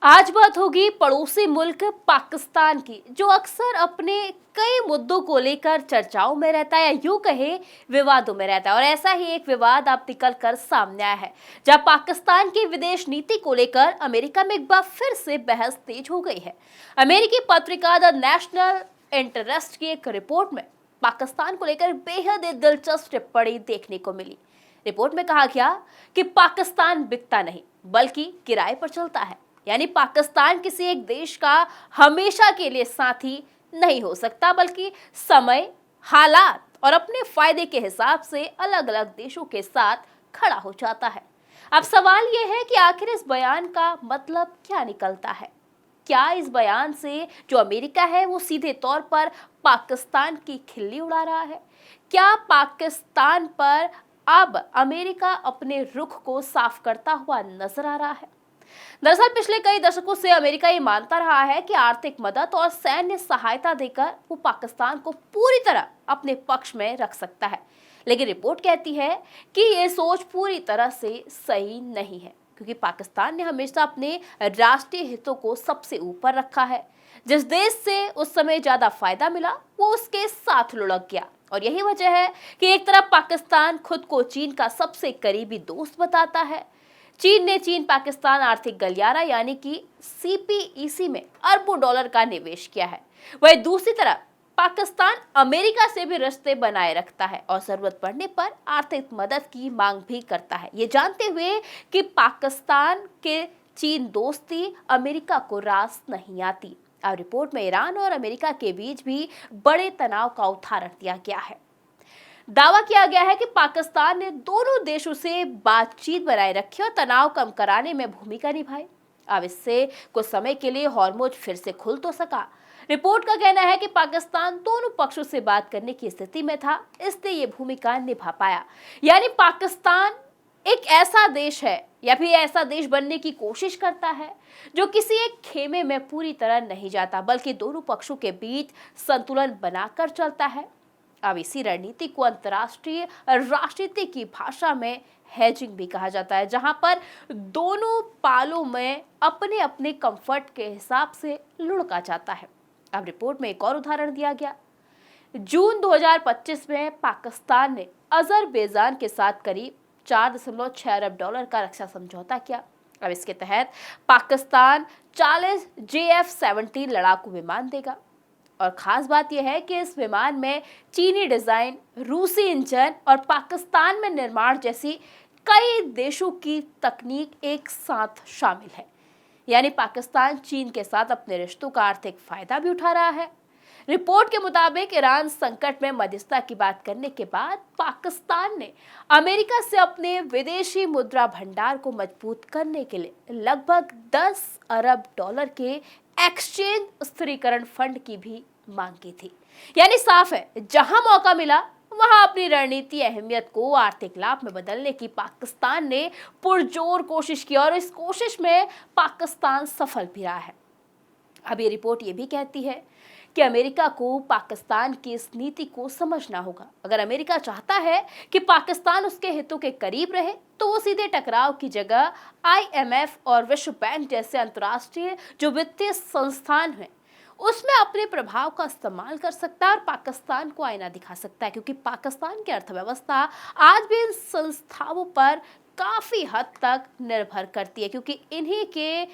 आज बात होगी पड़ोसी मुल्क पाकिस्तान की, जो अक्सर अपने कई मुद्दों को लेकर चर्चाओं में रहता है या यूं कहे विवादों में रहता है। और ऐसा ही एक विवाद अब निकल कर सामने आया है, जहां पाकिस्तान की विदेश नीति को लेकर अमेरिका में एक बार फिर से बहस तेज हो गई है। अमेरिकी पत्रिका द नेशनल इंटरेस्ट की एक रिपोर्ट में पाकिस्तान को लेकर बेहद दिलचस्प टिप्पणी देखने को मिली। रिपोर्ट में कहा गया कि पाकिस्तान बिकता नहीं बल्कि किराए पर चलता है। यानी पाकिस्तान किसी एक देश का हमेशा के लिए साथी नहीं हो सकता, बल्कि समय, हालात और अपने फायदे के हिसाब से अलग अलग देशों के साथ खड़ा हो जाता है। अब सवाल यह है कि आखिर इस बयान का मतलब क्या निकलता है। क्या इस बयान से जो अमेरिका है वो सीधे तौर पर पाकिस्तान की खिल्ली उड़ा रहा है? क्या पाकिस्तान पर अब अमेरिका अपने रुख को साफ करता हुआ नजर आ रहा है? दरअसल पिछले कई दशकों से अमेरिका ये मानता रहा है कि आर्थिक मदद और सैन्य सहायता देकर वो पाकिस्तान को पूरी तरह अपने पक्ष में रख सकता है। लेकिन रिपोर्ट कहती है कि ये सोच पूरी तरह से सही नहीं है, क्योंकि पाकिस्तान ने हमेशा अपने राष्ट्रीय हितों को सबसे ऊपर रखा है। जिस देश से उस समय ज्यादा फायदा मिला वो उसके साथ लुढ़क गया। और यही वजह है कि एक तरफ पाकिस्तान खुद को चीन का सबसे करीबी दोस्त बताता है। चीन पाकिस्तान आर्थिक गलियारा यानी कि सीपीईसी में अरबों डॉलर का निवेश किया है। वहीं दूसरी तरफ पाकिस्तान अमेरिका से भी रिश्ते बनाए रखता है और जरूरत पड़ने पर आर्थिक मदद की मांग भी करता है, ये जानते हुए कि पाकिस्तान के चीन दोस्ती अमेरिका को रास नहीं आती। अब रिपोर्ट में ईरान और अमेरिका के बीच भी बड़े तनाव का उदाहरण दिया गया है। दावा किया गया है कि पाकिस्तान ने दोनों देशों से बातचीत बनाए रखी और तनाव कम कराने में भूमिका निभाई। अब इससे कुछ समय के लिए हॉर्मुज फिर से खुल तो सका। रिपोर्ट का कहना है कि पाकिस्तान दोनों पक्षों से बात करने की स्थिति में था, इसलिए ये भूमिका निभा पाया। यानी पाकिस्तान एक ऐसा देश है या फिर ऐसा देश बनने की कोशिश करता है जो किसी एक खेमे में पूरी तरह नहीं जाता, बल्कि दोनों पक्षों के बीच संतुलन बनाकर चलता है। अब इसी रणनीति को अंतर्राष्ट्रीय राजनीति की भाषा में हेजिंग भी कहा जाता है, जहां पर दोनों पालों में अपने अपने कंफर्ट के हिसाब से लुढ़का जाता है। अब रिपोर्ट में एक और उदाहरण दिया गया। जून 2025 में पाकिस्तान ने अजरबैजान के साथ करीब 4.6 अरब डॉलर का रक्षा समझौता किया। अब इसके तहत पाकिस्तान 40 JF-17 लड़ाकू विमान देगा। और खास बात यह है कि इस विमान में चीनी डिजाइन, रूसी इंजन और पाकिस्तान में निर्माण जैसी कई देशों की तकनीक एक साथ शामिल है। यानी पाकिस्तान चीन के साथ अपने रिश्तों का आर्थिक फायदा भी उठा रहा है। रिपोर्ट के मुताबिक ईरान संकट में मध्यस्थता की बात करने के बाद पाकिस्तान ने अमेरिका से अपने विदेशी मुद्रा भंडार को मजबूत करने के लिए लगभग 10 अरब डॉलर के एक्सचेंज स्थिरीकरण फंड की भी मांग की थी। यानी साफ है, जहां मौका मिला वहां अपनी रणनीति अहमियत को आर्थिक लाभ में बदलने की पाकिस्तान ने पुरजोर कोशिश की और इस कोशिश में पाकिस्तान सफल भी रहा है। अब ये रिपोर्ट ये भी कहती है कि अमेरिका को पाकिस्तान की इस नीति को समझना होगा। अगर अमेरिका चाहता है कि पाकिस्तान उसके हितों के करीब रहे तो वो सीधे टकराव की जगह IMF और विश्व बैंक जैसे अंतर्राष्ट्रीय जो वित्तीय संस्थान हैं उसमें अपने प्रभाव का इस्तेमाल कर सकता है और पाकिस्तान को आईना दिखा सकता है, क्योंकि पाकिस्तान की अर्थव्यवस्था आज भी इन संस्थाओं पर काफी हद तक निर्भर करती है, क्योंकि इन्हीं के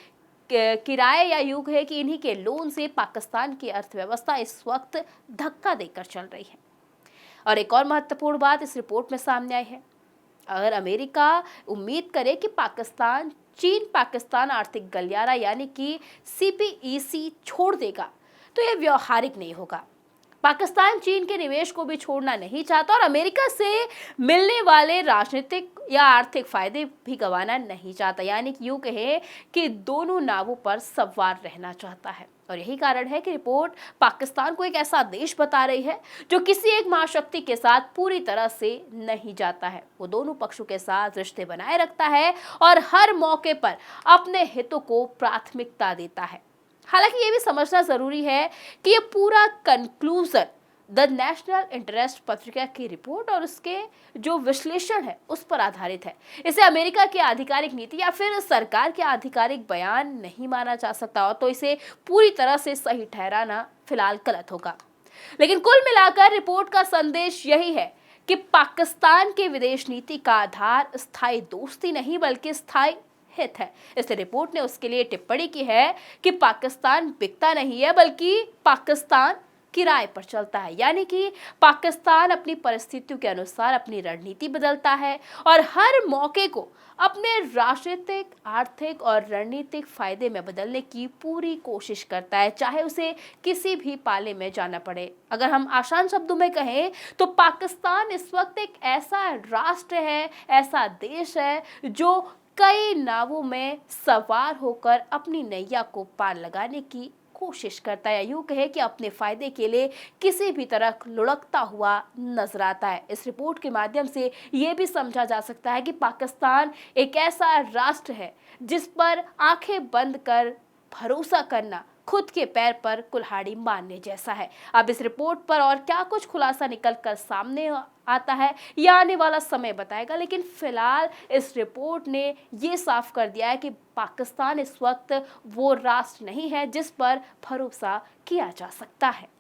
किराए या यूं है कि इन्हीं के लोन से पाकिस्तान की अर्थव्यवस्था इस वक्त धक्का देकर चल रही है। और एक और महत्वपूर्ण बात इस रिपोर्ट में सामने आई है। अगर अमेरिका उम्मीद करे कि पाकिस्तान चीन पाकिस्तान आर्थिक गलियारा यानी कि CPEC छोड़ देगा तो यह व्यवहारिक नहीं होगा। पाकिस्तान चीन के निवेश को भी छोड़ना नहीं चाहता और अमेरिका से मिलने वाले राजनीतिक या आर्थिक फायदे भी गंवाना नहीं चाहता। यानी कि यूं कहे कि दोनों नावों पर सवार रहना चाहता है। और यही कारण है कि रिपोर्ट पाकिस्तान को एक ऐसा देश बता रही है जो किसी एक महाशक्ति के साथ पूरी तरह से नहीं जाता है। वो दोनों पक्षों के साथ रिश्ते बनाए रखता है और हर मौके पर अपने हितों को प्राथमिकता देता है। हालांकि ये भी समझना जरूरी है कि ये पूरा कंक्लूजन द नेशनल इंटरेस्ट पत्रिका की रिपोर्ट और उसके जो विश्लेषण है उस पर आधारित है। इसे अमेरिका की आधिकारिक नीति या फिर सरकार के आधिकारिक बयान नहीं माना जा सकता, और तो इसे पूरी तरह से सही ठहराना फिलहाल गलत होगा। लेकिन कुल मिलाकर रिपोर्ट का संदेश यही है कि पाकिस्तान की विदेश नीति का आधार स्थायी दोस्ती नहीं बल्कि स्थायी हित है। इसलिए रिपोर्ट ने उसके लिए टिप्पणी की है कि पाकिस्तान बिकता नहीं है बल्कि पाकिस्तान किराए पर चलता है, यानी कि पाकिस्तान अपनी परिस्थितियों के अनुसार अपनी रणनीति बदलता है और हर मौके को अपने राजनीतिक, आर्थिक और रणनीतिक फायदे में बदलने की पूरी कोशिश करता है, चाहे उसे किसी भी पाले में जाना पड़े। अगर हम आसान शब्दों में कहें तो पाकिस्तान इस वक्त एक ऐसा राष्ट्र है, ऐसा देश है जो कई नावों में सवार होकर अपनी नैया को पार लगाने की कोशिश करता है, यूं कहे कि अपने फायदे के लिए किसी भी तरह लुढ़कता हुआ नजर आता है। इस रिपोर्ट के माध्यम से यह भी समझा जा सकता है कि पाकिस्तान एक ऐसा राष्ट्र है जिस पर आंखें बंद कर भरोसा करना खुद के पैर पर कुल्हाड़ी मारने जैसा है। अब इस रिपोर्ट पर और क्या कुछ खुलासा निकल कर सामने आता है यह आने वाला समय बताएगा, लेकिन फिलहाल इस रिपोर्ट ने ये साफ कर दिया है कि पाकिस्तान इस वक्त वो राष्ट्र नहीं है जिस पर भरोसा किया जा सकता है।